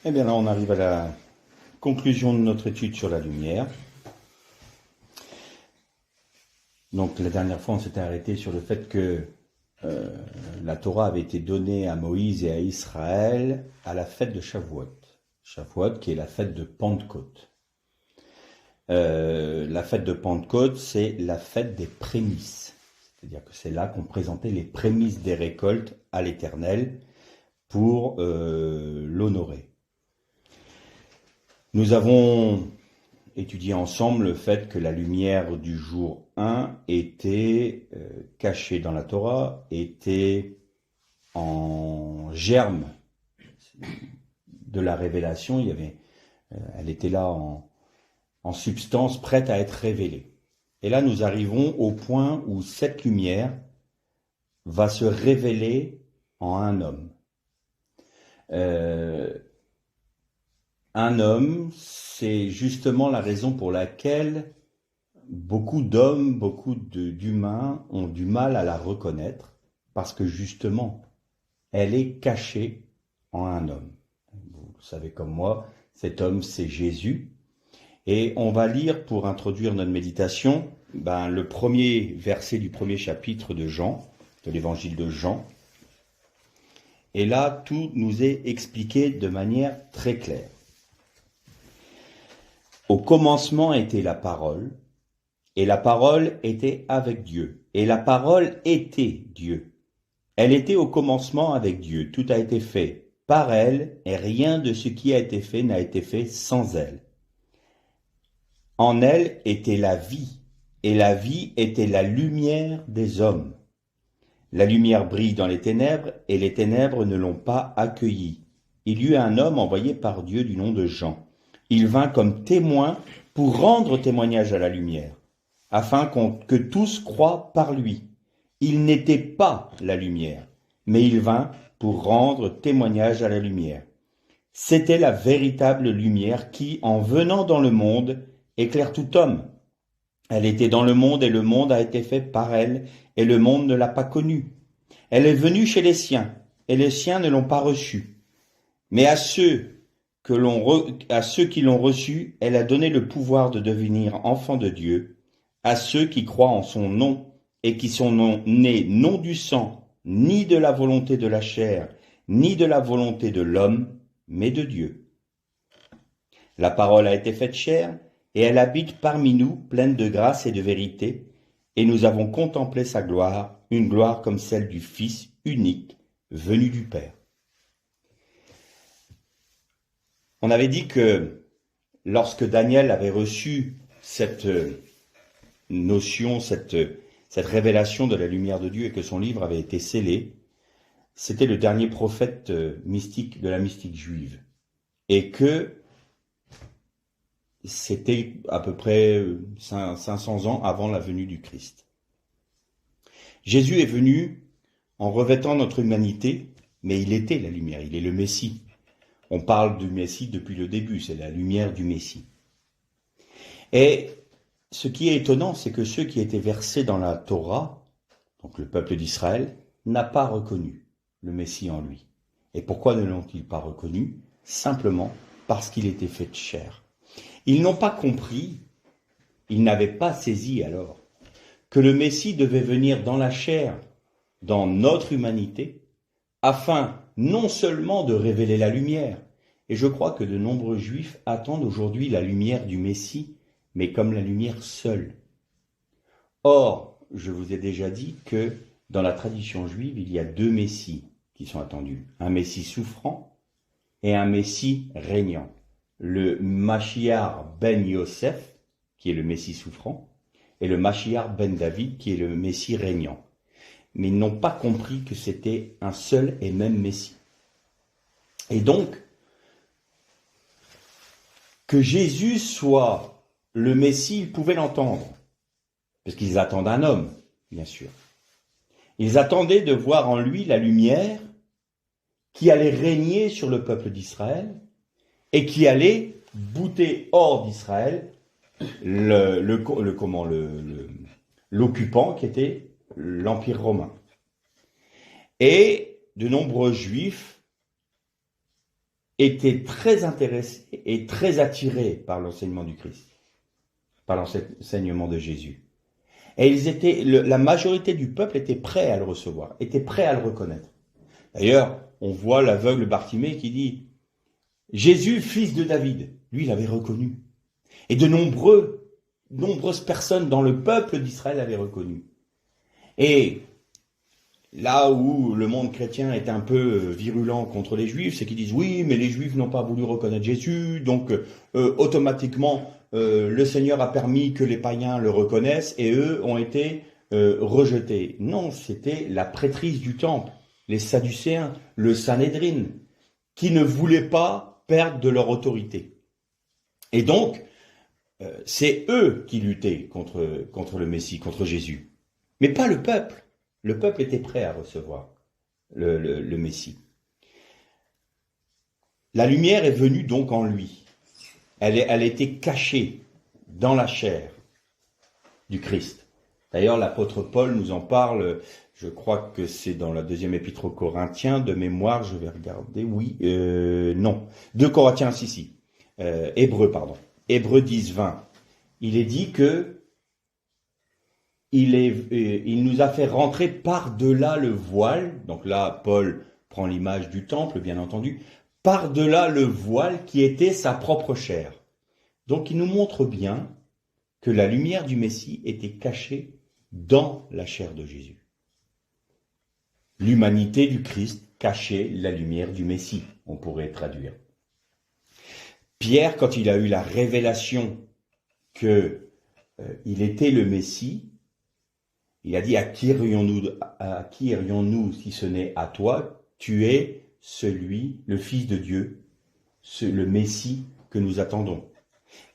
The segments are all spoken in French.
Eh bien là, on arrive à la conclusion de notre étude sur la lumière. Donc la dernière fois, on s'était arrêté sur le fait que la Torah avait été donnée à Moïse et à Israël à la fête de Shavuot. Shavuot qui est la fête de Pentecôte. La fête de Pentecôte, c'est la fête des prémices. C'est-à-dire que c'est là qu'on présentait les prémices des récoltes à l'Éternel pour l'honorer. Nous avons étudié ensemble le fait que la lumière du jour 1 était cachée dans la Torah, était en germe de la révélation. Elle était là en substance, prête à être révélée. Et là, nous arrivons au point où cette lumière va se révéler en un homme. Un homme, c'est justement la raison pour laquelle beaucoup d'hommes, d'humains ont du mal à la reconnaître, parce que justement, elle est cachée en un homme. Vous le savez comme moi, cet homme, c'est Jésus. Et on va lire, pour introduire notre méditation, le premier verset du premier chapitre de Jean, de l'évangile de Jean. Et là, tout nous est expliqué de manière très claire. Au commencement était la parole, et la parole était avec Dieu, et la parole était Dieu. Elle était au commencement avec Dieu, tout a été fait par elle, et rien de ce qui a été fait n'a été fait sans elle. En elle était la vie, et la vie était la lumière des hommes. La lumière brille dans les ténèbres, et les ténèbres ne l'ont pas accueillie. Il y eut un homme envoyé par Dieu du nom de Jean. Il vint comme témoin pour rendre témoignage à la lumière, afin que tous croient par lui. Il n'était pas la lumière, mais il vint pour rendre témoignage à la lumière. C'était la véritable lumière qui, en venant dans le monde, éclaire tout homme. Elle était dans le monde et le monde a été fait par elle, et le monde ne l'a pas connue. Elle est venue chez les siens, et les siens ne l'ont pas reçue. Mais à ceux qui l'ont reçue, elle a donné le pouvoir de devenir enfants de Dieu, à ceux qui croient en son nom, et qui sont nés non du sang, ni de la volonté de la chair, ni de la volonté de l'homme, mais de Dieu. La parole a été faite chair, et elle habite parmi nous, pleine de grâce et de vérité, et nous avons contemplé sa gloire, une gloire comme celle du Fils unique, venu du Père. On avait dit que lorsque Daniel avait reçu cette notion, cette révélation de la lumière de Dieu et que son livre avait été scellé, c'était le dernier prophète mystique de la mystique juive. Et que c'était à peu près 500 ans avant la venue du Christ. Jésus est venu en revêtant notre humanité, mais il était la lumière, il est le Messie. On parle du Messie depuis le début, c'est la lumière du Messie. Et ce qui est étonnant, c'est que ceux qui étaient versés dans la Torah, donc le peuple d'Israël, n'a pas reconnu le Messie en lui. Et pourquoi ne l'ont-ils pas reconnu? Simplement parce qu'il était fait de chair. Ils n'ont pas compris, ils n'avaient pas saisi alors, que le Messie devait venir dans la chair, dans notre humanité, afin non seulement de révéler la lumière, et je crois que de nombreux Juifs attendent aujourd'hui la lumière du Messie, mais comme la lumière seule. Or, je vous ai déjà dit que dans la tradition juive, il y a deux Messies qui sont attendus, un Messie souffrant et un Messie régnant. Le Mashiach ben Yosef, qui est le Messie souffrant, et le Mashiach ben David, qui est le Messie régnant. Mais ils n'ont pas compris que c'était un seul et même Messie. Et donc, que Jésus soit le Messie, ils pouvaient l'entendre, parce qu'ils attendent un homme, bien sûr. Ils attendaient de voir en lui la lumière qui allait régner sur le peuple d'Israël et qui allait bouter hors d'Israël l'occupant qui était l'Empire romain. Et de nombreux Juifs étaient très intéressés et très attirés par l'enseignement du Christ, par l'enseignement de Jésus. Et la majorité du peuple était prêt à le recevoir, était prêt à le reconnaître. D'ailleurs, on voit l'aveugle Bartimée qui dit « Jésus, fils de David ». Lui, il avait reconnu. Et de nombreuses personnes dans le peuple d'Israël avaient reconnu. Et là où le monde chrétien est un peu virulent contre les Juifs, c'est qu'ils disent « Oui, mais les Juifs n'ont pas voulu reconnaître Jésus, donc automatiquement, le Seigneur a permis que les païens le reconnaissent et eux ont été rejetés. » Non, c'était la prêtrise du temple, les Sadducéens, le Sanhédrin, qui ne voulaient pas perdre de leur autorité. Et donc, c'est eux qui luttaient contre le Messie, contre Jésus. Mais pas le peuple. Le peuple était prêt à recevoir le Messie. La lumière est venue donc en lui. Elle était cachée dans la chair du Christ. D'ailleurs, l'apôtre Paul nous en parle, je crois que c'est dans la deuxième épître aux Corinthiens, de mémoire, je vais regarder, non. 2 Corinthiens, si. Hébreux 10, 20. Il est dit que il nous a fait rentrer par-delà le voile. Donc là, Paul prend l'image du temple, bien entendu. Par-delà le voile qui était sa propre chair. Donc il nous montre bien que la lumière du Messie était cachée dans la chair de Jésus. L'humanité du Christ cachait la lumière du Messie, on pourrait traduire. Pierre, quand il a eu la révélation qu'il était le Messie, il a dit « À qui irions-nous si ce n'est à toi? Tu es le Fils de Dieu, le Messie que nous attendons. »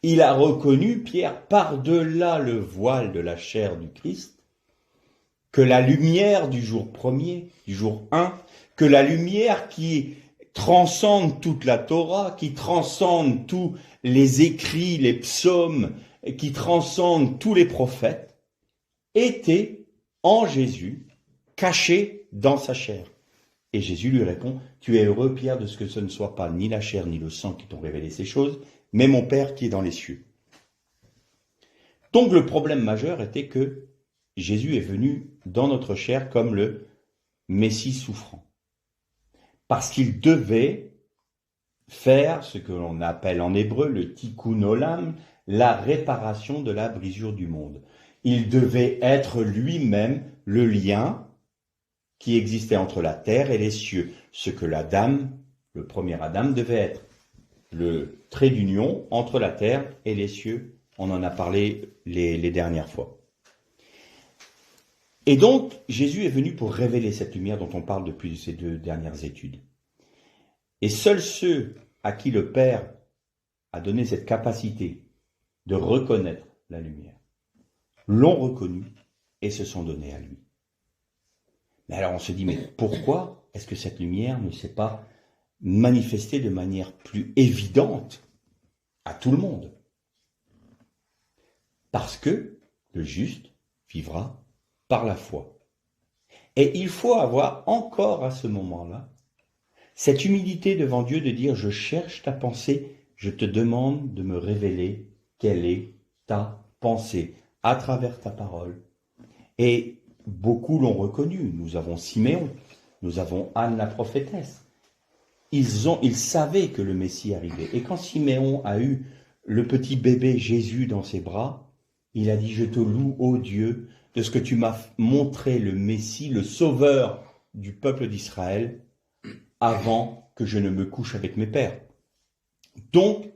Il a reconnu, Pierre, par-delà le voile de la chair du Christ, que la lumière du jour premier, du jour 1, que la lumière qui transcende toute la Torah, qui transcende tous les écrits, les psaumes, qui transcende tous les prophètes, était en Jésus, caché dans sa chair. Et Jésus lui répond, « Tu es heureux, Pierre, de ce que ce ne soit pas ni la chair ni le sang qui t'ont révélé ces choses, mais mon Père qui est dans les cieux. » Donc le problème majeur était que Jésus est venu dans notre chair comme le Messie souffrant. Parce qu'il devait faire ce que l'on appelle en hébreu le tikkun olam, la réparation de la brisure du monde. Il devait être lui-même le lien qui existait entre la terre et les cieux, ce que l'Adam, le premier Adam, devait être. Le trait d'union entre la terre et les cieux, on en a parlé les dernières fois. Et donc, Jésus est venu pour révéler cette lumière dont on parle depuis ces 2 dernières études. Et seuls ceux à qui le Père a donné cette capacité de reconnaître la lumière l'ont reconnu et se sont donnés à lui. Mais alors on se dit, mais pourquoi est-ce que cette lumière ne s'est pas manifestée de manière plus évidente à tout le monde? Parce que le juste vivra par la foi. Et il faut avoir encore à ce moment-là cette humilité devant Dieu de dire « Je cherche ta pensée, je te demande de me révéler quelle est ta pensée à travers ta parole. » Et beaucoup l'ont reconnu. Nous avons Siméon, nous avons Anne la prophétesse. Ils savaient que le Messie arrivait. Et quand Siméon a eu le petit bébé Jésus dans ses bras, il a dit « Je te loue, ô Dieu, de ce que tu m'as montré le Messie, le sauveur du peuple d'Israël, avant que je ne me couche avec mes pères. » Donc,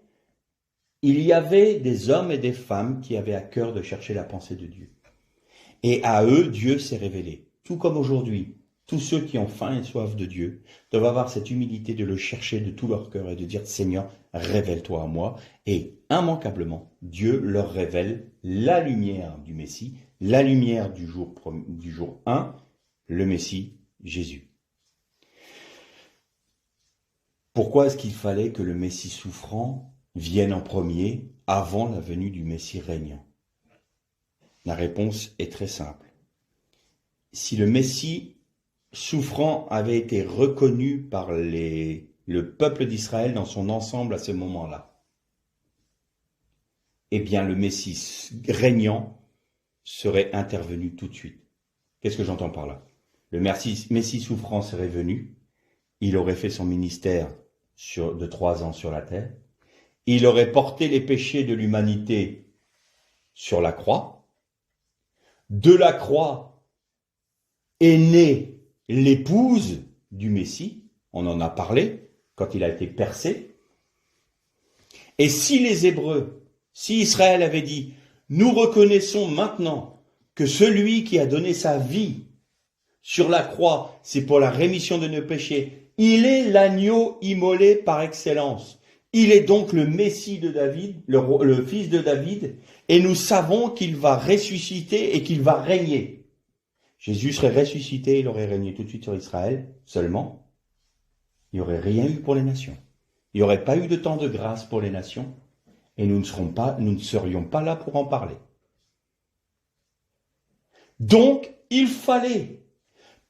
il y avait des hommes et des femmes qui avaient à cœur de chercher la pensée de Dieu. Et à eux, Dieu s'est révélé. Tout comme aujourd'hui, tous ceux qui ont faim et soif de Dieu doivent avoir cette humilité de le chercher de tout leur cœur et de dire « Seigneur, révèle-toi à moi ». Et immanquablement, Dieu leur révèle la lumière du Messie, la lumière du jour 1, le Messie, Jésus. Pourquoi est-ce qu'il fallait que le Messie souffrant vienne en premier avant la venue du Messie régnant? La réponse est très simple. Si le Messie souffrant avait été reconnu par les le peuple d'Israël dans son ensemble à ce moment-là, eh bien le Messie régnant serait intervenu tout de suite. Qu'est-ce que j'entends par là? Le Messie souffrant serait venu, il aurait fait son ministère de 3 ans sur la terre, il aurait porté les péchés de l'humanité sur la croix, de la croix est née l'épouse du Messie, on en a parlé quand il a été percé, et si les Hébreux, si Israël avait dit, nous reconnaissons maintenant que celui qui a donné sa vie sur la croix, c'est pour la rémission de nos péchés, il est l'agneau immolé par excellence. Il est donc le Messie de David, le fils de David, et nous savons qu'il va ressusciter et qu'il va régner. Jésus serait ressuscité, il aurait régné tout de suite sur Israël, seulement. Il n'y aurait rien eu pour les nations. Il n'y aurait pas eu de temps de grâce pour les nations, et nous ne serions pas là pour en parler. Donc, il fallait,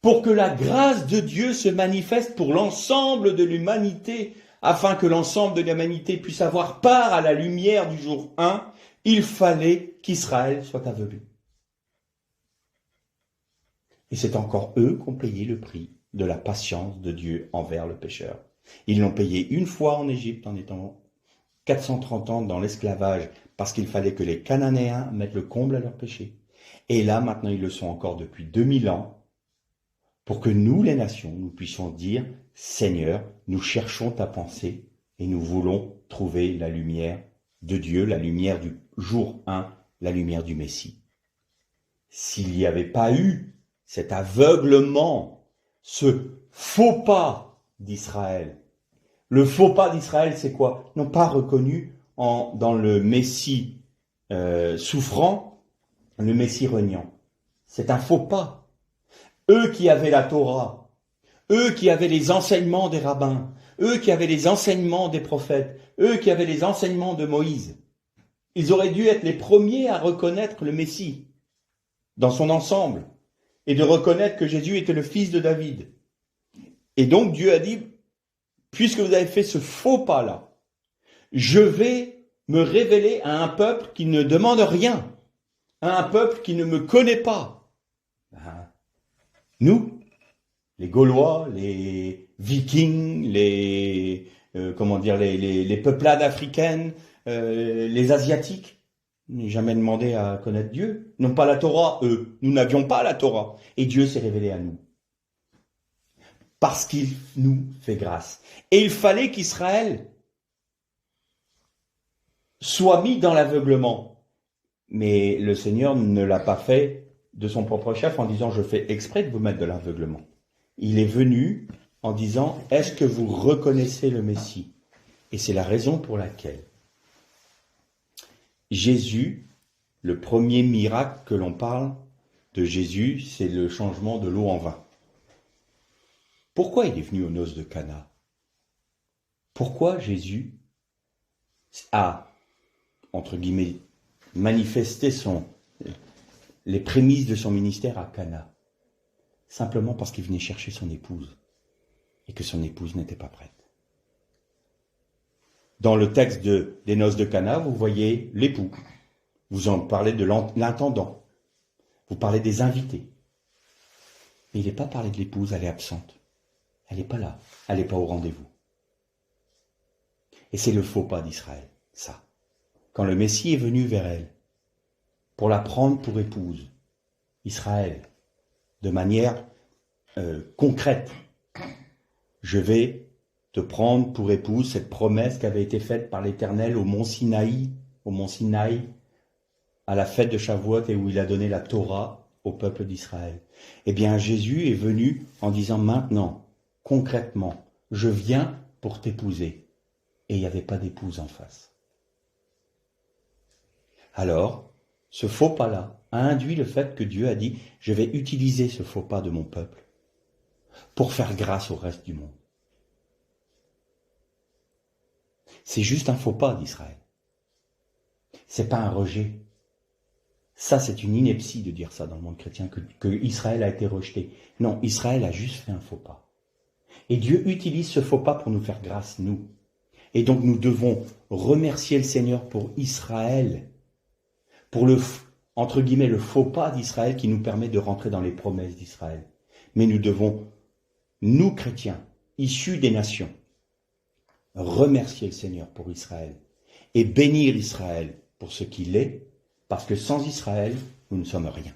pour que la grâce de Dieu se manifeste pour l'ensemble de l'humanité, afin que l'ensemble de l'humanité puisse avoir part à la lumière du jour 1, il fallait qu'Israël soit aveuglé. Et c'est encore eux qui ont payé le prix de la patience de Dieu envers le pécheur. Ils l'ont payé une fois en Égypte en étant 430 ans dans l'esclavage parce qu'il fallait que les Cananéens mettent le comble à leur péché. Et là, maintenant, ils le sont encore depuis 2000 ans pour que nous, les nations, nous puissions dire « Seigneur, nous cherchons ta pensée et nous voulons trouver la lumière de Dieu, la lumière du jour 1, la lumière du Messie. » S'il n'y avait pas eu cet aveuglement, ce faux pas d'Israël, le faux pas d'Israël, c'est quoi? Ils n'ont pas reconnu dans le Messie souffrant, le Messie régnant. C'est un faux pas. Eux qui avaient la Torah, eux qui avaient les enseignements des rabbins, eux qui avaient les enseignements des prophètes, eux qui avaient les enseignements de Moïse, ils auraient dû être les premiers à reconnaître le Messie dans son ensemble et de reconnaître que Jésus était le fils de David. Et donc Dieu a dit, puisque vous avez fait ce faux pas-là, je vais me révéler à un peuple qui ne demande rien, à un peuple qui ne me connaît pas. Nous, les Gaulois, les Vikings, les peuplades africaines, les Asiatiques, n'ont jamais demandé à connaître Dieu. Ils n'ont pas la Torah, eux. Nous n'avions pas la Torah. Et Dieu s'est révélé à nous. Parce qu'il nous fait grâce. Et il fallait qu'Israël soit mis dans l'aveuglement. Mais le Seigneur ne l'a pas fait de son propre chef en disant « je fais exprès de vous mettre de l'aveuglement ». Il est venu en disant « est-ce que vous reconnaissez le Messie ?» Et c'est la raison pour laquelle Jésus, le premier miracle que l'on parle de Jésus, c'est le changement de l'eau en vin. Pourquoi il est venu aux noces de Cana? Pourquoi Jésus a, entre guillemets, manifesté les prémices de son ministère à Cana? Simplement parce qu'il venait chercher son épouse et que son épouse n'était pas prête. Dans le texte des noces de Cana, vous voyez l'époux. Vous en parlez de l'intendant. Vous parlez des invités. Mais il n'est pas parlé de l'épouse, elle est absente. Elle n'est pas là. Elle n'est pas au rendez-vous. Et c'est le faux pas d'Israël, ça. Quand le Messie est venu vers elle, pour la prendre pour épouse, Israël, de manière concrète, je vais te prendre pour épouse, cette promesse qui avait été faite par l'Éternel au mont Sinaï, à la fête de Shavuot et où il a donné la Torah au peuple d'Israël. Eh bien, Jésus est venu en disant maintenant, concrètement, je viens pour t'épouser. Et il n'y avait pas d'épouse en face. Alors, ce faux pas-là a induit le fait que Dieu a dit, je vais utiliser ce faux pas de mon peuple pour faire grâce au reste du monde. C'est juste un faux pas d'Israël. C'est pas un rejet. Ça, c'est une ineptie de dire ça dans le monde chrétien, que Israël a été rejeté. Non, Israël a juste fait un faux pas. Et Dieu utilise ce faux pas pour nous faire grâce, nous. Et donc nous devons remercier le Seigneur pour Israël, pour le, entre guillemets, le faux pas d'Israël qui nous permet de rentrer dans les promesses d'Israël. Mais nous devons, nous chrétiens, issus des nations, remercier le Seigneur pour Israël et bénir Israël pour ce qu'il est, parce que sans Israël, nous ne sommes rien.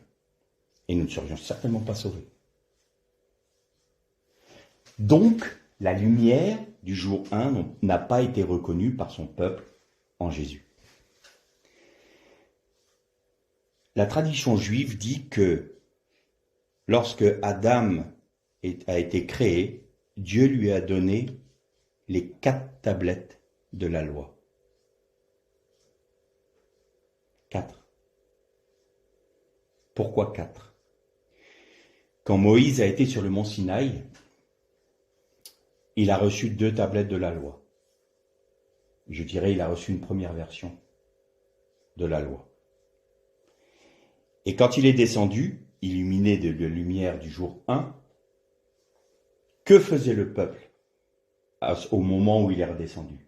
Et nous ne serions certainement pas sauvés. Donc, la lumière du jour 1 n'a pas été reconnue par son peuple en Jésus. La tradition juive dit que lorsque Adam a été créé, Dieu lui a donné les 4 tablettes de la loi. 4. Pourquoi 4? Quand Moïse a été sur le mont Sinaï, il a reçu 2 tablettes de la loi. Je dirais, il a reçu une première version de la loi. Et quand il est descendu, illuminé de la lumière du jour 1, que faisait le peuple au moment où il est redescendu?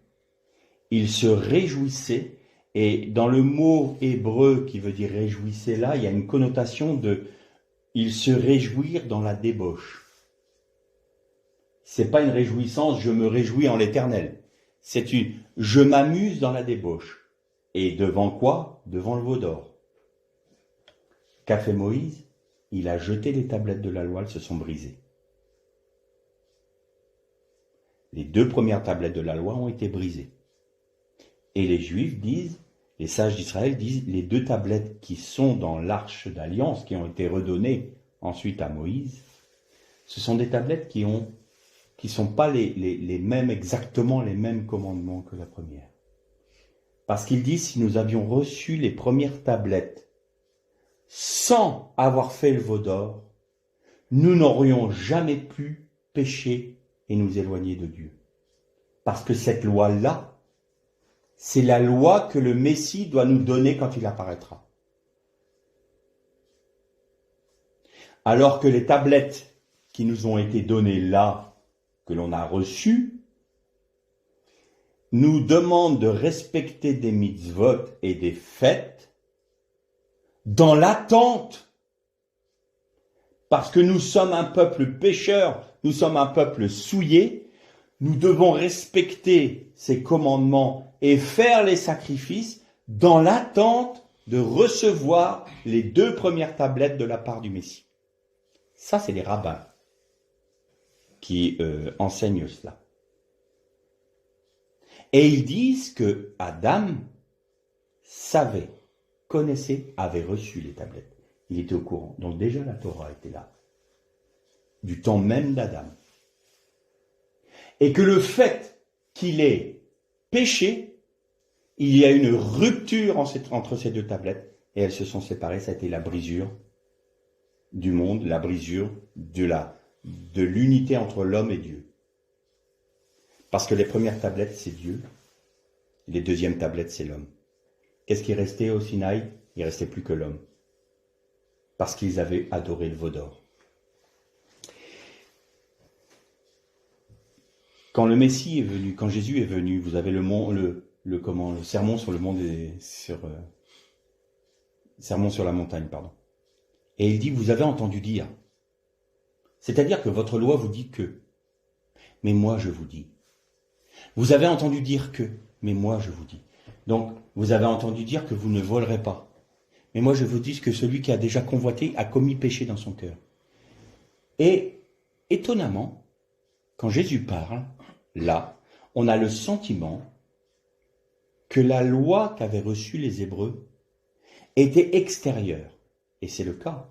Il se réjouissait, et dans le mot hébreu qui veut dire réjouissait là, il y a une connotation de il se réjouir dans la débauche. C'est pas une réjouissance, je me réjouis en l'Éternel. C'est une je m'amuse dans la débauche. Et devant quoi? Devant le veau d'or. Qu'a fait Moïse? Il a jeté les tablettes de la loi, elles se sont brisées. Les 2 premières tablettes de la loi ont été brisées. Et les Juifs disent, les sages d'Israël disent, les 2 tablettes qui sont dans l'arche d'alliance, qui ont été redonnées ensuite à Moïse, ce sont des tablettes qui sont pas les mêmes, exactement les mêmes commandements que la première. Parce qu'ils disent, si nous avions reçu les premières tablettes sans avoir fait le veau d'or, nous n'aurions jamais pu pécher et nous éloigner de Dieu. Parce que cette loi-là, c'est la loi que le Messie doit nous donner quand il apparaîtra. Alors que les tablettes qui nous ont été données là, que l'on a reçues, nous demandent de respecter des mitzvot et des fêtes dans l'attente. Parce que nous sommes un peuple pécheur, nous sommes un peuple souillé, nous devons respecter ces commandements et faire les sacrifices dans l'attente de recevoir les 2 premières tablettes de la part du Messie. Ça, c'est les rabbins qui enseignent cela. Et ils disent que Adam savait, connaissait, avait reçu les tablettes. Il était au courant. Donc déjà la Torah était là, du temps même d'Adam. Et que le fait qu'il ait péché, il y a une rupture entre ces 2 tablettes, et elles se sont séparées, ça a été la brisure du monde, la brisure de l'unité entre l'homme et Dieu. Parce que les premières tablettes, c'est Dieu, les deuxièmes tablettes, c'est l'homme. Qu'est-ce qui restait au Sinaï? Il ne restait plus que l'homme. Parce qu'ils avaient adoré le veau d'or. Quand le Messie est venu, quand Jésus est venu, vous avez le sermon sur le mont sermon sur la montagne, pardon. Et il dit, vous avez entendu dire. C'est-à-dire que votre loi vous dit que. Mais moi je vous dis. Vous avez entendu dire que. Mais moi je vous dis. Donc, vous avez entendu dire que vous ne volerez pas. Mais moi je vous dis que celui qui a déjà convoité a commis péché dans son cœur. Et, étonnamment, quand Jésus parle, là, on a le sentiment que la loi qu'avaient reçue les Hébreux était extérieure. Et c'est le cas.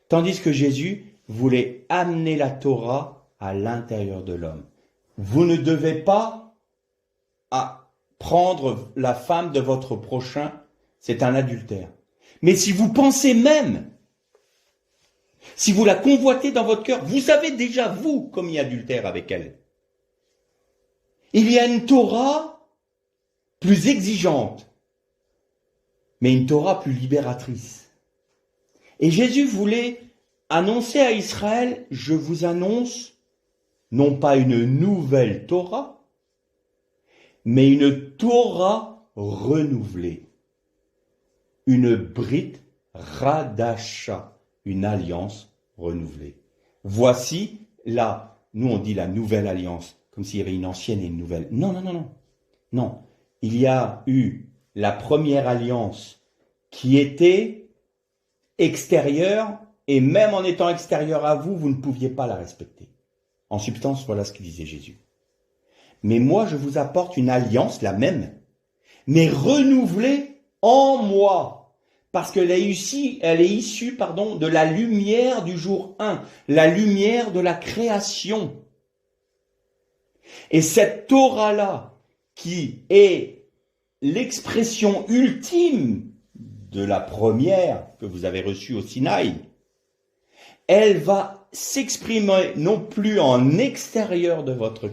Tandis que Jésus voulait amener la Torah à l'intérieur de l'homme. Vous ne devez pas prendre la femme de votre prochain, c'est un adultère. Mais si vous pensez même, si vous la convoitez dans votre cœur, vous avez déjà, vous, commis adultère avec elle. Il y a une Torah plus exigeante, mais une Torah plus libératrice. Et Jésus voulait annoncer à Israël, je vous annonce non pas une nouvelle Torah, mais une Torah renouvelée, une Brit Radasha, une alliance renouvelée. Voici là, nous on dit la nouvelle alliance, comme s'il y avait une ancienne et une nouvelle. Non, non, non, non. Non, il y a eu la première alliance qui était extérieure, et même en étant extérieure à vous, vous ne pouviez pas la respecter. En substance, voilà ce que disait Jésus. Mais moi, je vous apporte une alliance, la même, mais renouvelée en moi. Parce qu'elle est issue, de la lumière du jour 1, la lumière de la création. Et cette Torah-là, qui est l'expression ultime de la première que vous avez reçue au Sinaï, elle va s'exprimer non plus en extérieur de votre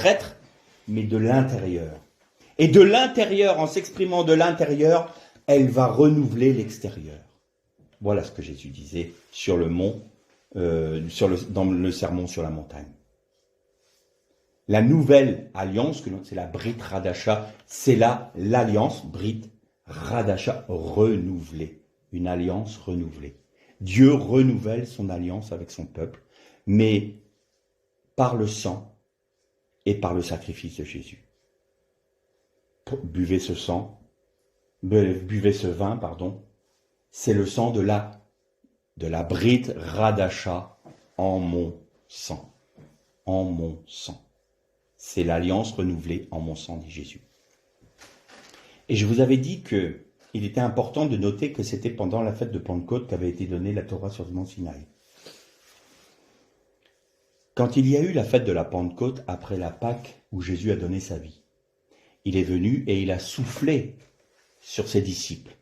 être, mais de l'intérieur. Et de l'intérieur, en s'exprimant de l'intérieur, elle va renouveler l'extérieur. Voilà ce que Jésus disait sur le mont, dans le sermon sur la montagne. La nouvelle alliance, c'est la Brit Radasha, c'est l'alliance Brit Radasha renouvelée, une alliance renouvelée. Dieu renouvelle son alliance avec son peuple, mais par le sang et par le sacrifice de Jésus. Buvez ce vin, c'est le sang de la Brit Radasha en mon sang. En mon sang. C'est l'alliance renouvelée en mon sang, dit Jésus. Et je vous avais dit qu'il était important de noter que c'était pendant la fête de Pentecôte qu'avait été donnée la Torah sur le mont Sinaï. Quand il y a eu la fête de la Pentecôte, après la Pâque où Jésus a donné sa vie, il est venu et il a soufflé sur ses disciples.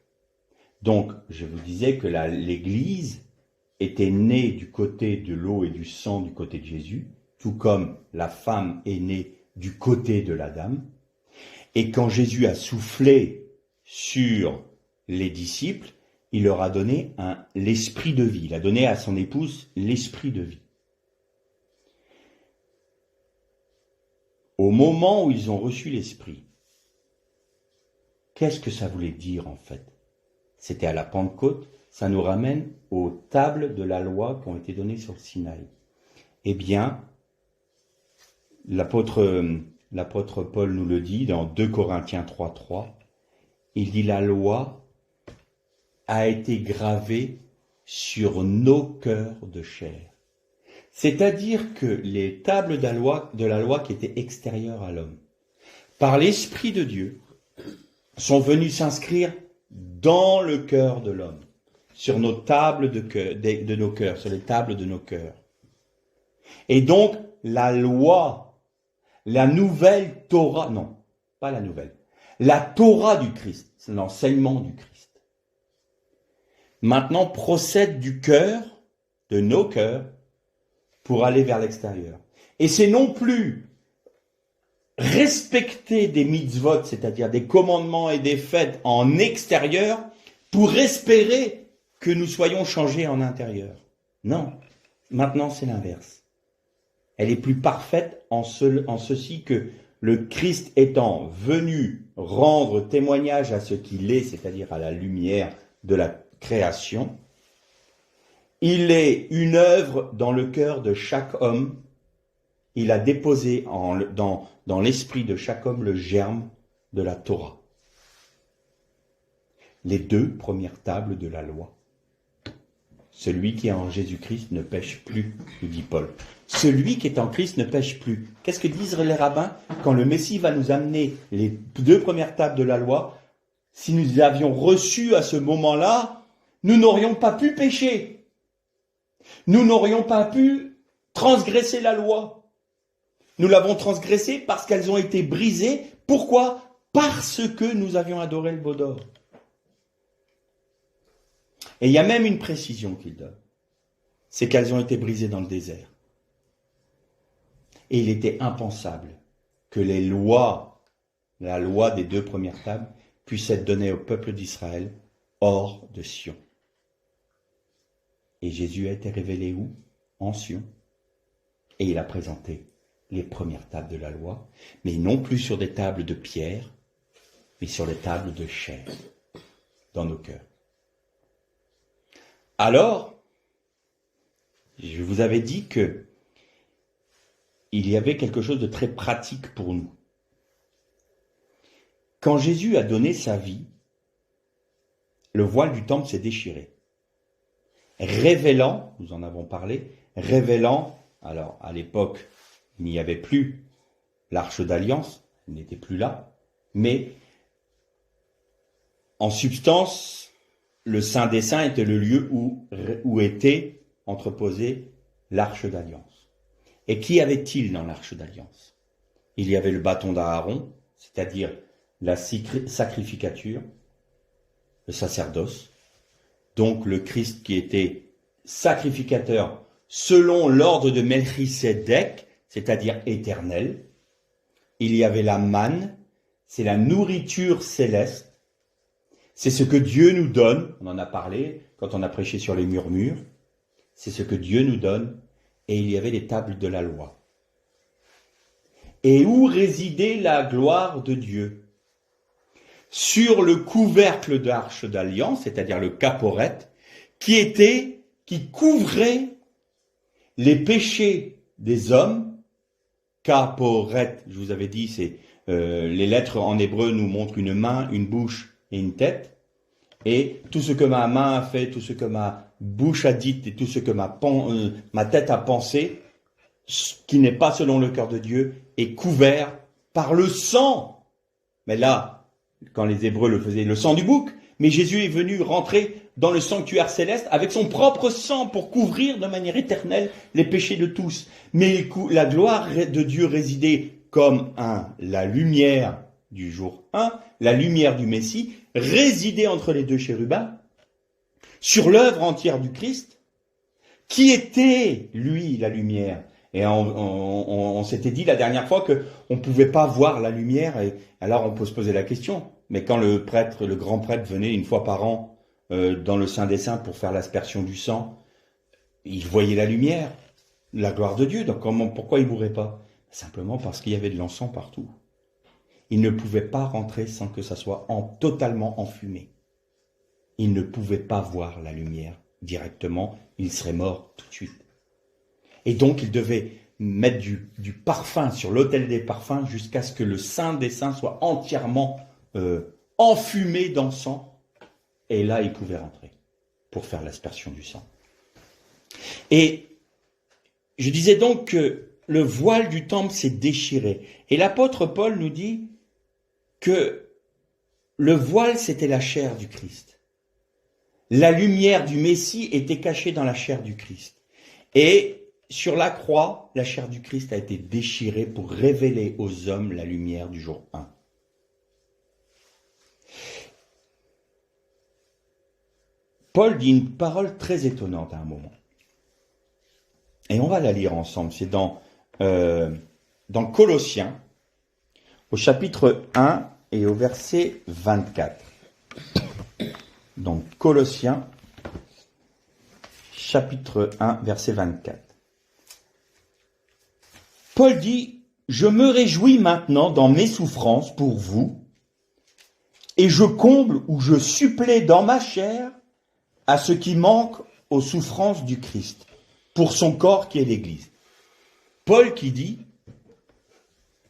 Donc, je vous disais que l'Église était née du côté de l'eau et du sang du côté de Jésus, tout comme la femme est née du côté de la dame. Et quand Jésus a soufflé sur les disciples, il leur a donné l'esprit de vie. Il a donné à son épouse l'esprit de vie. Au moment où ils ont reçu l'esprit, qu'est-ce que ça voulait dire en fait? C'était à la Pentecôte, ça nous ramène aux tables de la loi qui ont été données sur le Sinaï. Eh bien, l'apôtre Paul nous le dit dans 2 Corinthiens 3:3, il dit la loi a été gravée sur nos cœurs de chair. C'est-à-dire que les tables de la loi qui étaient extérieures à l'homme, par l'Esprit de Dieu, sont venues s'inscrire dans le cœur de l'homme, sur nos tables de nos cœurs, sur les tables de nos cœurs. Et donc, la loi, la nouvelle Torah, non, pas la nouvelle, la Torah du Christ, c'est l'enseignement du Christ, maintenant procède du cœur, de nos cœurs, pour aller vers l'extérieur. Et c'est non plus respecter des mitzvot, c'est-à-dire des commandements et des fêtes en extérieur, pour espérer que nous soyons changés en intérieur. Non, maintenant c'est l'inverse. Elle est plus parfaite en ceci que le Christ étant venu rendre témoignage à ce qu'il est, c'est-à-dire à la lumière de la création, il est une œuvre dans le cœur de chaque homme. Il a déposé dans l'esprit de chaque homme le germe de la Torah. Les 2 premières tables de la loi. Celui qui est en Jésus-Christ ne pêche plus, nous dit Paul. Celui qui est en Christ ne pêche plus. Qu'est-ce que disent les rabbins? Quand le Messie va nous amener les 2 premières tables de la loi, si nous les avions reçues à ce moment-là, nous n'aurions pas pu pécher. Nous n'aurions pas pu transgresser la loi. Nous l'avons transgressée parce qu'elles ont été brisées. Pourquoi? Parce que nous avions adoré le veau d'or. Et il y a même une précision qu'il donne. C'est qu'elles ont été brisées dans le désert. Et il était impensable que la loi des 2 premières tables, puisse être donnée au peuple d'Israël hors de Sion. Et Jésus a été révélé où? En Sion. Et il a présenté les premières tables de la loi, mais non plus sur des tables de pierre, mais sur les tables de chair, dans nos cœurs. Alors, je vous avais dit que il y avait quelque chose de très pratique pour nous. Quand Jésus a donné sa vie, le voile du temple s'est déchiré, révélant, nous en avons parlé, révélant, alors à l'époque, il n'y avait plus l'arche d'alliance, elle n'était plus là, mais en substance, le Saint des Saints était le lieu où était entreposée l'arche d'alliance. Et qu'y avait-il dans l'arche d'alliance? Il y avait le bâton d'Aaron, c'est-à-dire la sacrificature, le sacerdoce, donc le Christ qui était sacrificateur selon l'ordre de Melchisédek, c'est-à-dire éternel. Il y avait la manne, c'est la nourriture céleste, c'est ce que Dieu nous donne, on en a parlé quand on a prêché sur les murmures, c'est ce que Dieu nous donne, et il y avait les tables de la loi. Et où résidait la gloire de Dieu? Sur le couvercle d'arche d'alliance, c'est-à-dire le caporet, qui couvrait les péchés des hommes. Caporet, je vous avais dit, c'est les lettres en hébreu nous montrent une main, une bouche et une tête. Et tout ce que ma main a fait, tout ce que ma bouche a dit et tout ce que ma tête a pensé, qui n'est pas selon le cœur de Dieu, est couvert par le sang. Mais là, quand les Hébreux le faisaient, le sang du bouc, mais Jésus est venu rentrer dans le sanctuaire céleste avec son propre sang pour couvrir de manière éternelle les péchés de tous. Mais la gloire de Dieu résidait comme la lumière du jour 1, la lumière du Messie, résidait entre les deux chérubins, sur l'œuvre entière du Christ, qui était, lui, la lumière. Et on s'était dit la dernière fois qu'on ne pouvait pas voir la lumière, et alors on peut se poser la question. Mais quand le grand prêtre venait une fois par an dans le Saint des Saints pour faire l'aspersion du sang, il voyait la lumière, la gloire de Dieu. Donc pourquoi il ne bourrait pas? Simplement parce qu'il y avait de l'encens partout. Il ne pouvait pas rentrer sans que ça soit totalement enfumé. Il ne pouvait pas voir la lumière directement, il serait mort tout de suite. Et donc il devait mettre du parfum sur l'autel des parfums jusqu'à ce que le Saint des Saints soit entièrement enfumé d'encens. Et là, il pouvait rentrer pour faire l'aspersion du sang. Et je disais donc que le voile du temple s'est déchiré. Et l'apôtre Paul nous dit que le voile, c'était la chair du Christ. La lumière du Messie était cachée dans la chair du Christ. Et sur la croix, la chair du Christ a été déchirée pour révéler aux hommes la lumière du jour 1. Paul dit une parole très étonnante à un moment. Et on va la lire ensemble. C'est dans Colossiens, au chapitre 1 et au verset 24. Donc Colossiens, chapitre 1, verset 24. Paul dit « Je me réjouis maintenant dans mes souffrances pour vous, et je comble ou je supplée dans ma chair à ce qui manque aux souffrances du Christ, pour son corps qui est l'Église. » Paul qui dit,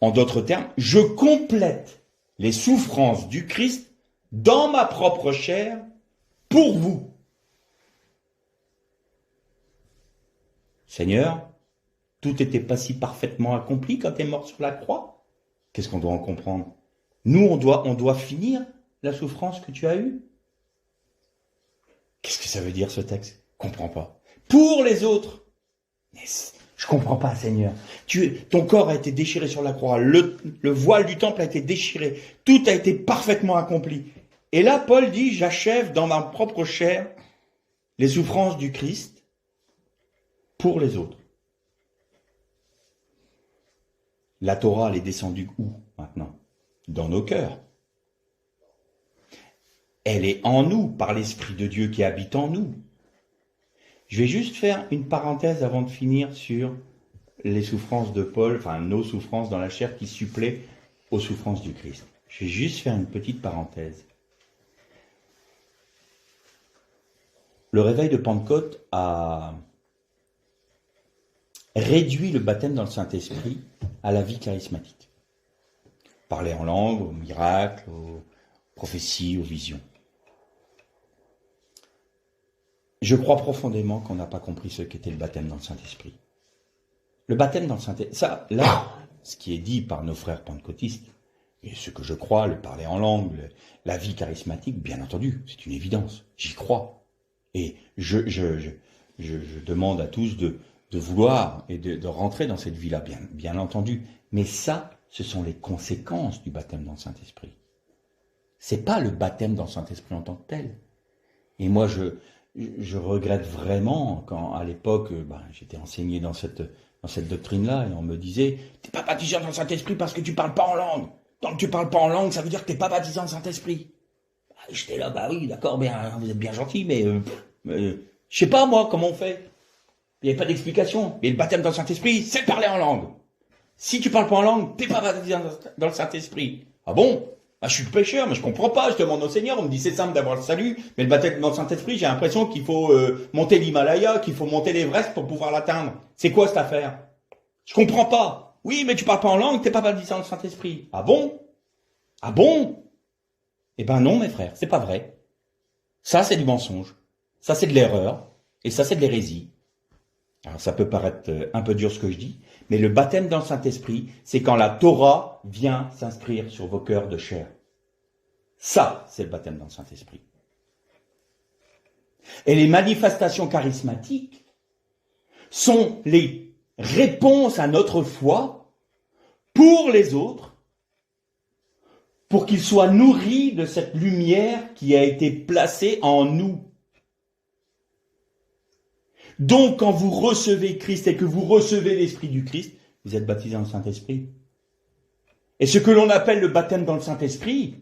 en d'autres termes, « Je complète les souffrances du Christ dans ma propre chair pour vous. » Seigneur, tout n'était pas si parfaitement accompli quand tu es mort sur la croix. Qu'est-ce qu'on doit en comprendre? Nous, on doit finir la souffrance que tu as eue. Qu'est-ce que ça veut dire ce texte? Je ne comprends pas. Pour les autres. Mais je ne comprends pas, Seigneur. Ton corps a été déchiré sur la croix. Le voile du temple a été déchiré. Tout a été parfaitement accompli. Et là, Paul dit, j'achève dans ma propre chair les souffrances du Christ pour les autres. La Torah, elle est descendue où maintenant? Dans nos cœurs. Elle est en nous, par l'Esprit de Dieu qui habite en nous. Je vais juste faire une parenthèse avant de finir sur les souffrances de Paul, enfin nos souffrances dans la chair qui suppléent aux souffrances du Christ. Je vais juste faire une petite parenthèse. Le réveil de Pentecôte a réduit le baptême dans le Saint-Esprit à la vie charismatique. Parler en langue, aux miracles, aux prophéties, aux visions. Je crois profondément qu'on n'a pas compris ce qu'était le baptême dans le Saint-Esprit. Le baptême dans le Saint-Esprit, ça, là, ce qui est dit par nos frères pentecôtistes, et ce que je crois, le parler en langue, la vie charismatique, bien entendu, c'est une évidence, j'y crois. Et je demande à tous de vouloir et de rentrer dans cette vie-là, bien entendu. Mais ça, ce sont les conséquences du baptême dans le Saint-Esprit. C'est pas le baptême dans le Saint-Esprit en tant que tel. Et moi, je regrette vraiment quand, à l'époque, j'étais enseigné dans cette doctrine-là, et on me disait, t'es pas baptisé dans le Saint-Esprit parce que tu parles pas en langue. Tant que tu parles pas en langue, ça veut dire que t'es pas baptisé dans le Saint-Esprit. J'étais là, oui, d'accord, bien, vous êtes bien gentil, mais je sais pas moi comment on fait. Il n'y avait pas d'explication. Et le baptême dans le Saint-Esprit, c'est parler en langue. Si tu parles pas en langue, t'es pas baptisé dans le Saint-Esprit. Ah bon? Je suis pécheur, mais je comprends pas. Je demande au Seigneur, on me dit c'est simple d'avoir le salut, mais le baptême dans le Saint-Esprit, j'ai l'impression qu'il faut monter l'Himalaya, qu'il faut monter l'Everest pour pouvoir l'atteindre. C'est quoi cette affaire? Je comprends pas. Oui, mais tu parles pas en langue, t'es pas baptisé dans le Saint-Esprit. Ah bon? Ah bon? Eh ben non, mes frères, c'est pas vrai. Ça, c'est du mensonge. Ça, c'est de l'erreur. Et ça, c'est de l'hérésie. Alors, ça peut paraître un peu dur ce que je dis, mais le baptême dans le Saint-Esprit, c'est quand la Torah vient s'inscrire sur vos cœurs de chair. Ça, c'est le baptême dans le Saint-Esprit. Et les manifestations charismatiques sont les réponses à notre foi pour les autres, pour qu'ils soient nourris de cette lumière qui a été placée en nous. Donc, quand vous recevez Christ et que vous recevez l'Esprit du Christ, vous êtes baptisé dans le Saint-Esprit. Et ce que l'on appelle le baptême dans le Saint-Esprit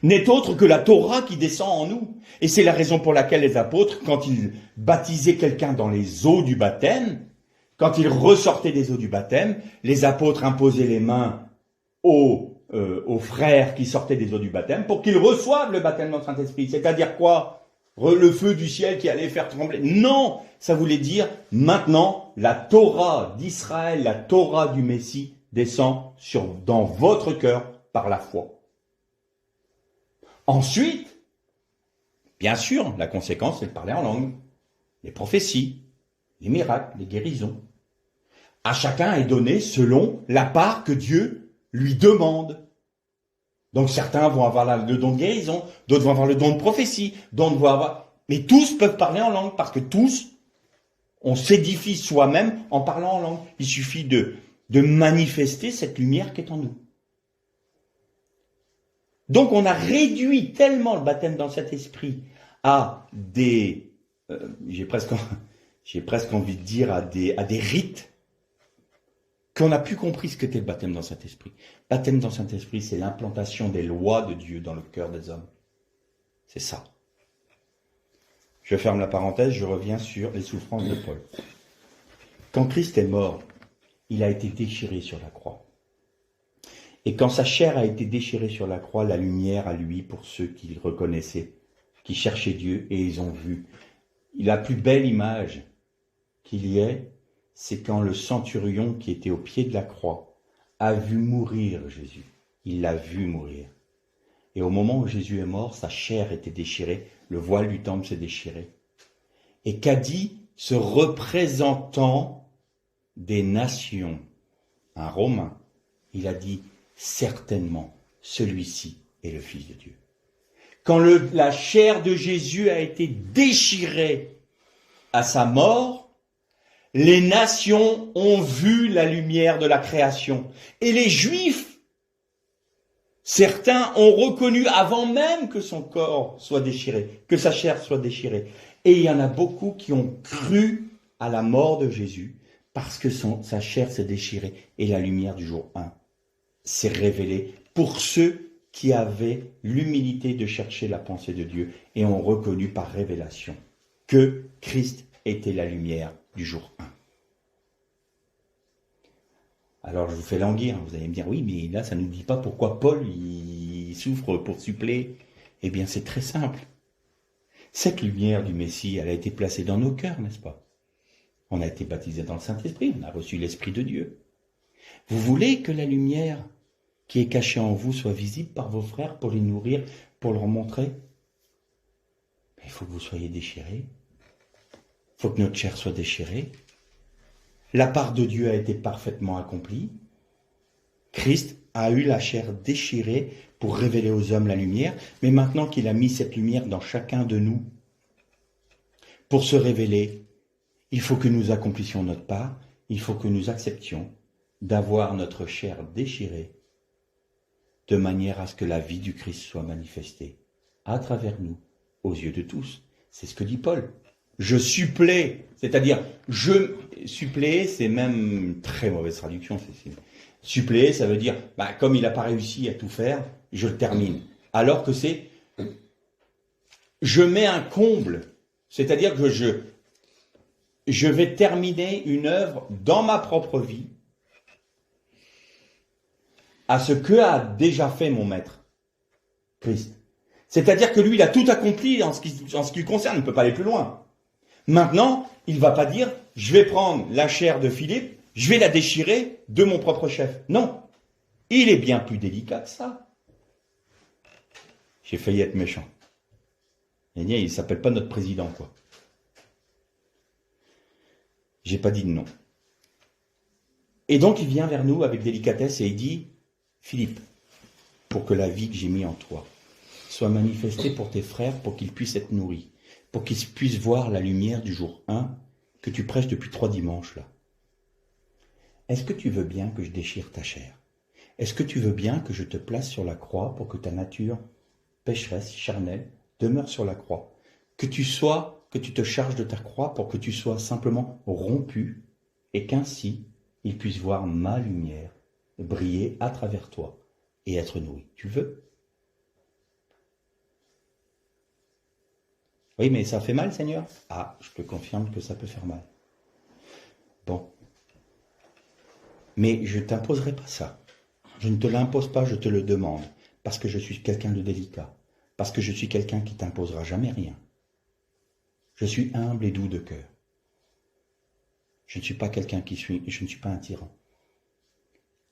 n'est autre que la Torah qui descend en nous. Et c'est la raison pour laquelle les apôtres, quand ils baptisaient quelqu'un dans les eaux du baptême, quand ils ressortaient des eaux du baptême, les apôtres imposaient les mains aux frères qui sortaient des eaux du baptême pour qu'ils reçoivent le baptême dans le Saint-Esprit. C'est-à-dire quoi? Le feu du ciel qui allait faire trembler. Non, ça voulait dire maintenant la Torah d'Israël, la Torah du Messie descend dans votre cœur par la foi. Ensuite, bien sûr, la conséquence c'est de parler en langue, les prophéties, les miracles, les guérisons. À chacun est donné selon la part que Dieu lui demande. Donc certains vont avoir le don de guérison, d'autres vont avoir le don de prophétie, d'autres vont avoir... Mais tous peuvent parler en langue, parce que tous, on s'édifie soi-même en parlant en langue. Il suffit de manifester cette lumière qui est en nous. Donc on a réduit tellement le baptême dans cet esprit à des... j'ai presque envie de dire à des rites, qu'on n'a plus compris ce qu'était le baptême dans Saint-Esprit. Baptême dans Saint-Esprit, c'est l'implantation des lois de Dieu dans le cœur des hommes. C'est ça. Je ferme la parenthèse, je reviens sur les souffrances de Paul. Quand Christ est mort, il a été déchiré sur la croix. Et quand sa chair a été déchirée sur la croix, la lumière à lui pour ceux qui le reconnaissaient, qui cherchaient Dieu, et ils ont vu. La plus belle image qu'il y ait, c'est quand le centurion qui était au pied de la croix a vu mourir Jésus. Il l'a vu mourir. Et au moment où Jésus est mort, sa chair était déchirée, le voile du temple s'est déchiré. Et qu'a dit ce représentant des nations, un Romain? Il a dit, certainement, celui-ci est le Fils de Dieu. Quand la chair de Jésus a été déchirée à sa mort, les nations ont vu la lumière de la création. Et les Juifs, certains ont reconnu avant même que son corps soit déchiré, que sa chair soit déchirée. Et il y en a beaucoup qui ont cru à la mort de Jésus parce que sa chair s'est déchirée. Et la lumière du jour 1 s'est révélée pour ceux qui avaient l'humilité de chercher la pensée de Dieu et ont reconnu par révélation que Christ était la lumière du jour 1. Alors je vous fais languir, vous allez me dire, oui, mais là ça ne nous dit pas pourquoi Paul il souffre pour suppléer. Eh bien c'est très simple. Cette lumière du Messie, elle a été placée dans nos cœurs, n'est-ce pas? On a été baptisé dans le Saint-Esprit, on a reçu l'Esprit de Dieu. Vous voulez que la lumière qui est cachée en vous soit visible par vos frères pour les nourrir, pour leur montrer? Mais il faut que vous soyez déchirés. Il faut que notre chair soit déchirée. La part de Dieu a été parfaitement accomplie. Christ a eu la chair déchirée pour révéler aux hommes la lumière, mais maintenant qu'il a mis cette lumière dans chacun de nous, pour se révéler, il faut que nous accomplissions notre part, il faut que nous acceptions d'avoir notre chair déchirée, de manière à ce que la vie du Christ soit manifestée à travers nous, aux yeux de tous. C'est ce que dit Paul. Je supplée, c'est-à-dire, suppléer, c'est même une très mauvaise traduction. Suppléer, ça veut dire, comme il n'a pas réussi à tout faire, je le termine. Alors que je mets un comble, c'est-à-dire que je vais terminer une œuvre dans ma propre vie à ce que a déjà fait mon maître, Christ. C'est-à-dire que lui, il a tout accompli en ce qui le concerne, il ne peut pas aller plus loin. Maintenant, il ne va pas dire, je vais prendre la chair de Philippe, je vais la déchirer de mon propre chef. Non, il est bien plus délicat que ça. J'ai failli être méchant. Il ne s'appelle pas notre président, quoi. J'ai pas dit de non. Et donc, il vient vers nous avec délicatesse et il dit, Philippe, pour que la vie que j'ai mise en toi soit manifestée pour tes frères, pour qu'ils puissent être nourris, pour qu'ils puissent voir la lumière du jour 1 que tu prêches depuis 3 dimanches là. Est-ce que tu veux bien que je déchire ta chair? Est-ce que tu veux bien que je te place sur la croix pour que ta nature pécheresse, charnelle, demeure sur la croix? Que tu te charges de ta croix pour que tu sois simplement rompu et qu'ainsi ils puissent voir ma lumière briller à travers toi et être nourris. Tu veux? Oui, mais ça fait mal, Seigneur? Ah, je te confirme que ça peut faire mal. Bon. Mais je ne t'imposerai pas ça. Je ne te l'impose pas, je te le demande. Parce que je suis quelqu'un de délicat. Parce que je suis quelqu'un qui t'imposera jamais rien. Je suis humble et doux de cœur. Je ne suis pas quelqu'un je ne suis pas un tyran.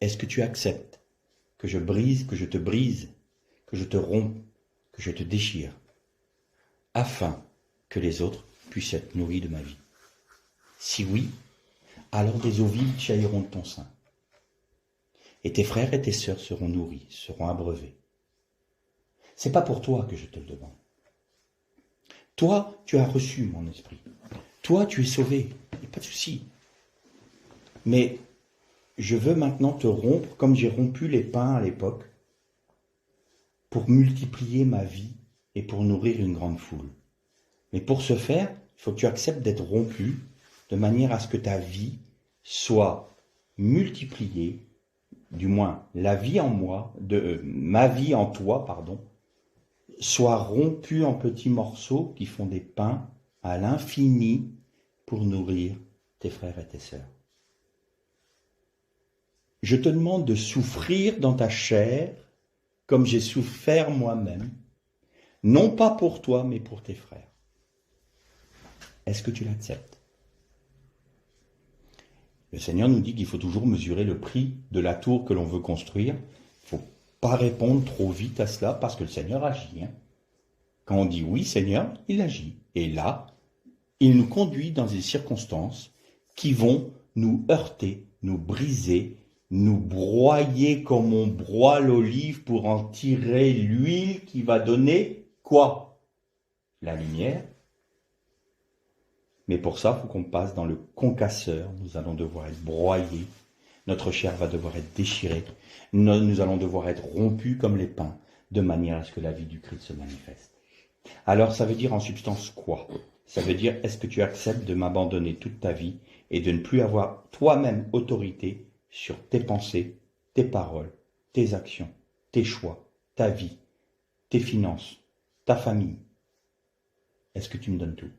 Est-ce que tu acceptes que je brise, que je te brise, que je te romps, que je te déchire, afin que les autres puissent être nourris de ma vie? Si oui, alors des eaux vives jailliront de ton sein. Et tes frères et tes sœurs seront nourris, seront abreuvés. C'est pas pour toi que je te le demande. Toi, tu as reçu mon esprit. Toi, tu es sauvé. Il n'y a pas de souci. Mais je veux maintenant te rompre comme j'ai rompu les pains à l'époque pour multiplier ma vie et pour nourrir une grande foule. Mais pour ce faire, il faut que tu acceptes d'être rompu de manière à ce que ta vie soit multipliée, du moins la vie en moi, ma vie en toi, pardon, soit rompue en petits morceaux qui font des pains à l'infini pour nourrir tes frères et tes sœurs. Je te demande de souffrir dans ta chair comme j'ai souffert moi-même, non pas pour toi, mais pour tes frères. Est-ce que tu l'acceptes? Le Seigneur nous dit qu'il faut toujours mesurer le prix de la tour que l'on veut construire. Il ne faut pas répondre trop vite à cela parce que le Seigneur agit. Quand on dit oui, Seigneur, il agit. Et là, il nous conduit dans des circonstances qui vont nous heurter, nous briser, nous broyer comme on broie l'olive pour en tirer l'huile qui va donner quoi? La lumière. Mais pour ça, il faut qu'on passe dans le concasseur. Nous allons devoir être broyés. Notre chair va devoir être déchirée. Nous allons devoir être rompus comme les pains, de manière à ce que la vie du Christ se manifeste. Alors, ça veut dire en substance quoi? Ça veut dire, est-ce que tu acceptes de m'abandonner toute ta vie et de ne plus avoir toi-même autorité sur tes pensées, tes paroles, tes actions, tes choix, ta vie, tes finances, ta famille? Est-ce que tu me donnes tout?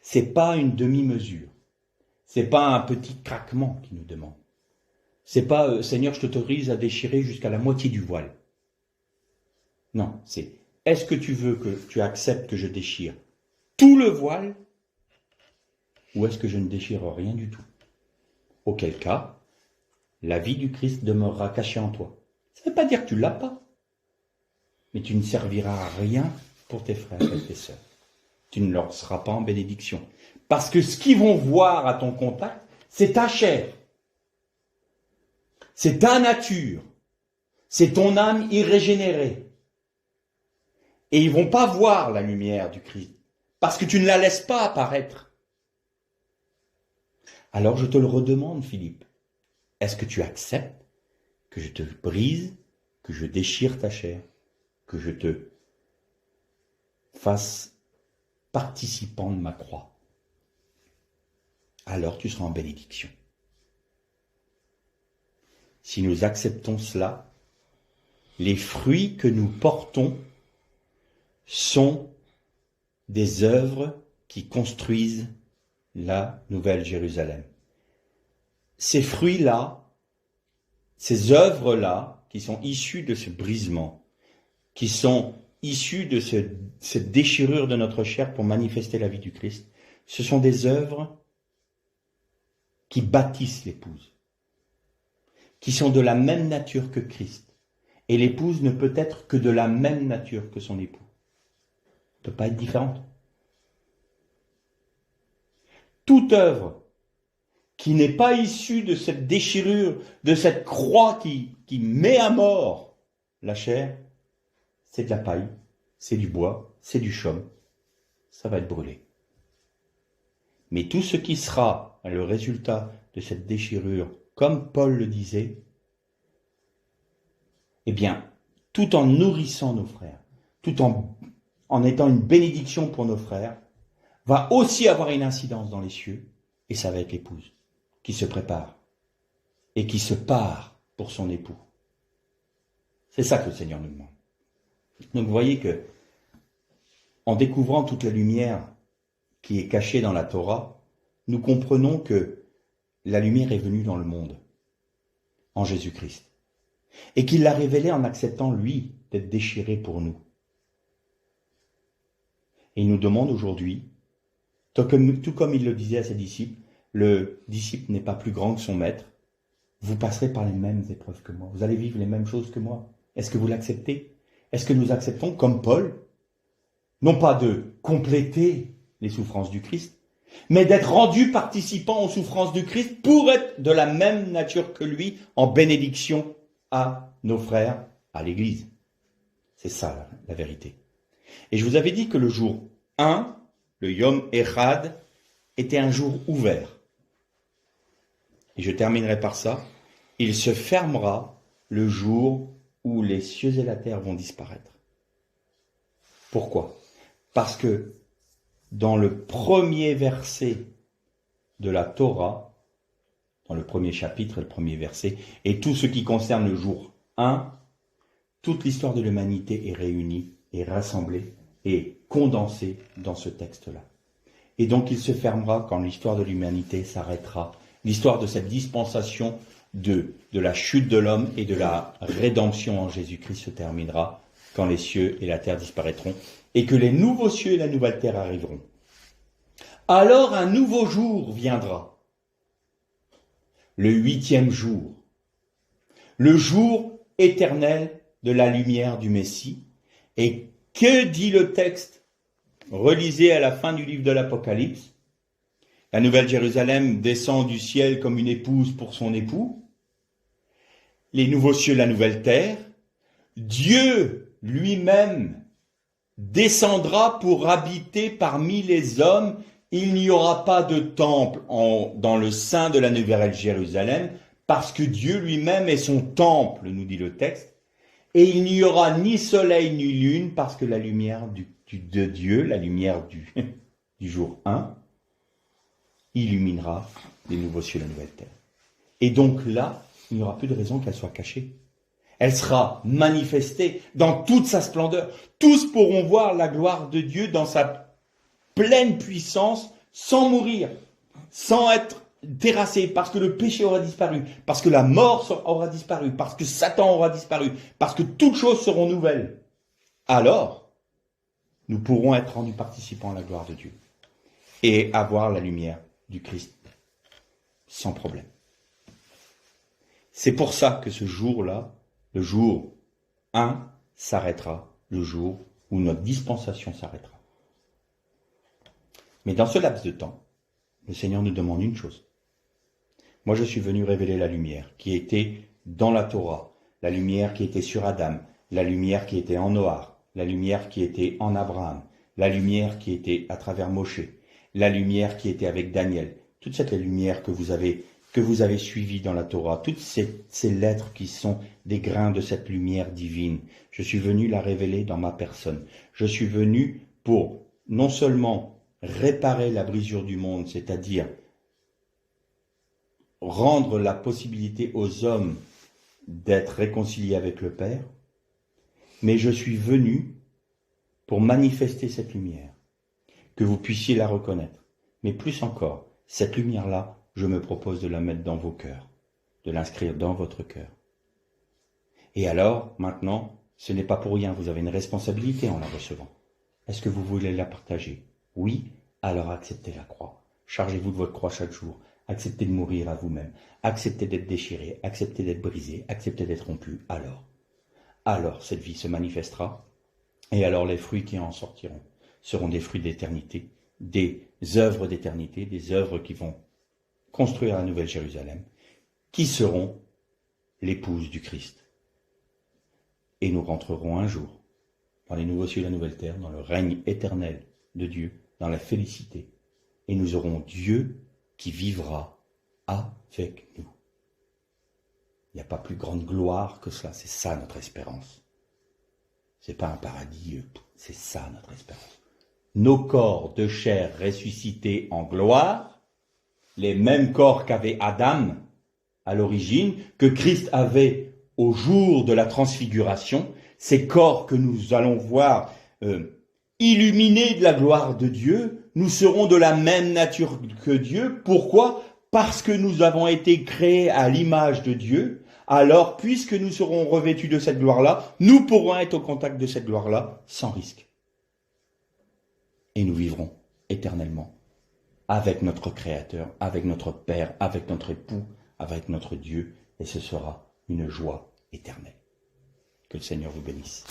C'est pas une demi-mesure. C'est pas un petit craquement qui nous demande. C'est pas Seigneur, je t'autorise à déchirer jusqu'à la moitié du voile. Non, c'est est-ce que tu veux que tu acceptes que je déchire tout le voile ou est-ce que je ne déchire rien du tout? Auquel cas, la vie du Christ demeurera cachée en toi. Ça ne veut pas dire que tu ne l'as pas, mais tu ne serviras à rien pour tes frères et tes sœurs. Tu ne leur seras pas en bénédiction. Parce que ce qu'ils vont voir à ton contact, c'est ta chair. C'est ta nature. C'est ton âme irrégénérée. Et ils vont pas voir la lumière du Christ. Parce que tu ne la laisses pas apparaître. Alors je te le redemande, Philippe. Est-ce que tu acceptes que je te brise, que je déchire ta chair, que je te fasse participant de ma croix? Alors tu seras en bénédiction. Si nous acceptons cela, les fruits que nous portons sont des œuvres qui construisent la Nouvelle Jérusalem. Ces fruits-là, ces œuvres-là, qui sont issues de ce brisement, qui sont issues de cette déchirure de notre chair pour manifester la vie du Christ, ce sont des œuvres qui bâtissent l'épouse, qui sont de la même nature que Christ. Et l'épouse ne peut être que de la même nature que son époux. Elle ne peut pas être différente. Toute œuvre qui n'est pas issue de cette déchirure, de cette croix qui met à mort la chair, c'est de la paille, c'est du bois, c'est du chaume, ça va être brûlé. Mais tout ce qui sera le résultat de cette déchirure, comme Paul le disait, eh bien, tout en nourrissant nos frères, tout en étant une bénédiction pour nos frères, va aussi avoir une incidence dans les cieux, et ça va être l'épouse qui se prépare et qui se part pour son époux. C'est ça que le Seigneur nous demande. Donc vous voyez que, en découvrant toute la lumière qui est cachée dans la Torah, nous comprenons que la lumière est venue dans le monde, en Jésus-Christ, et qu'il l'a révélée en acceptant, lui, d'être déchiré pour nous. Et il nous demande aujourd'hui, tout comme il le disait à ses disciples, le disciple n'est pas plus grand que son maître, vous passerez par les mêmes épreuves que moi, vous allez vivre les mêmes choses que moi. Est-ce que vous l'acceptez? Est-ce que nous acceptons, comme Paul, non pas de compléter les souffrances du Christ, mais d'être rendus participants aux souffrances du Christ pour être de la même nature que lui, en bénédiction à nos frères, à l'Église. C'est ça la vérité. Et je vous avais dit que le jour 1, le Yom Echad, était un jour ouvert. Et je terminerai par ça. Il se fermera le jour où les cieux et la terre vont disparaître. Pourquoi? Parce que dans le premier verset de la Torah, dans le premier chapitre, le premier verset, et tout ce qui concerne le jour 1, toute l'histoire de l'humanité est réunie, est rassemblée et condensée dans ce texte-là. Et donc il se fermera quand l'histoire de l'humanité s'arrêtera. L'histoire de cette dispensation de la chute de l'homme et de la rédemption en Jésus-Christ se terminera quand les cieux et la terre disparaîtront et que les nouveaux cieux et la nouvelle terre arriveront. Alors un nouveau jour viendra, le 8e jour, le jour éternel de la lumière du Messie. Et que dit le texte? Relisez à la fin du livre de l'Apocalypse. La Nouvelle Jérusalem descend du ciel comme une épouse pour son époux. Les nouveaux cieux, la nouvelle terre. Dieu lui-même descendra pour habiter parmi les hommes. Il n'y aura pas de temple dans le sein de la Nouvelle Jérusalem, parce que Dieu lui-même est son temple, nous dit le texte. Et il n'y aura ni soleil ni lune, parce que la lumière de Dieu, la lumière du jour 1, illuminera les nouveaux cieux et la nouvelle terre. Et donc là, il n'y aura plus de raison qu'elle soit cachée. Elle sera manifestée dans toute sa splendeur. Tous pourront voir la gloire de Dieu dans sa pleine puissance, sans mourir, sans être terrassé, parce que le péché aura disparu, parce que la mort aura disparu, parce que Satan aura disparu, parce que toutes choses seront nouvelles, alors nous pourrons être rendus participants à la gloire de Dieu et avoir la lumière du Christ sans problème. C'est pour ça que ce jour-là, le jour 1, s'arrêtera, le jour où notre dispensation s'arrêtera. Mais dans ce laps de temps, le Seigneur nous demande une chose. Moi, je suis venu révéler la lumière qui était dans la Torah, la lumière qui était sur Adam, la lumière qui était en Noach, la lumière qui était en Abraham, la lumière qui était à travers Moshe, la lumière qui était avec Daniel. Toute cette lumière que vous avez suivie dans la Torah, toutes ces lettres qui sont des grains de cette lumière divine, je suis venu la révéler dans ma personne. Je suis venu pour non seulement réparer la brisure du monde, c'est-à-dire rendre la possibilité aux hommes d'être réconciliés avec le Père, mais je suis venu pour manifester cette lumière, que vous puissiez la reconnaître. Mais plus encore, cette lumière-là, je me propose de la mettre dans vos cœurs, de l'inscrire dans votre cœur. Et alors, maintenant, ce n'est pas pour rien, vous avez une responsabilité en la recevant. Est-ce que vous voulez la partager? Oui, alors acceptez la croix. Chargez-vous de votre croix chaque jour. Acceptez de mourir à vous-même. Acceptez d'être déchiré. Acceptez d'être brisé. Acceptez d'être rompu. Alors cette vie se manifestera. Et alors les fruits qui en sortiront seront des fruits d'éternité, des œuvres d'éternité, des œuvres qui vont construire la nouvelle Jérusalem, qui seront l'épouse du Christ. Et nous rentrerons un jour dans les nouveaux cieux et la nouvelle terre, dans le règne éternel de Dieu, dans la félicité. Et nous aurons Dieu qui vivra avec nous. Il n'y a pas plus grande gloire que cela. C'est ça notre espérance. C'est pas un paradis, c'est ça notre espérance. Nos corps de chair ressuscités en gloire, les mêmes corps qu'avait Adam à l'origine, que Christ avait au jour de la transfiguration, ces corps que nous allons voir illuminés de la gloire de Dieu, nous serons de la même nature que Dieu. Pourquoi? Parce que nous avons été créés à l'image de Dieu. Alors, puisque nous serons revêtus de cette gloire-là, nous pourrons être au contact de cette gloire-là sans risque. Et nous vivrons éternellement avec notre Créateur, avec notre Père, avec notre époux, avec notre Dieu. Et ce sera une joie éternelle. Que le Seigneur vous bénisse.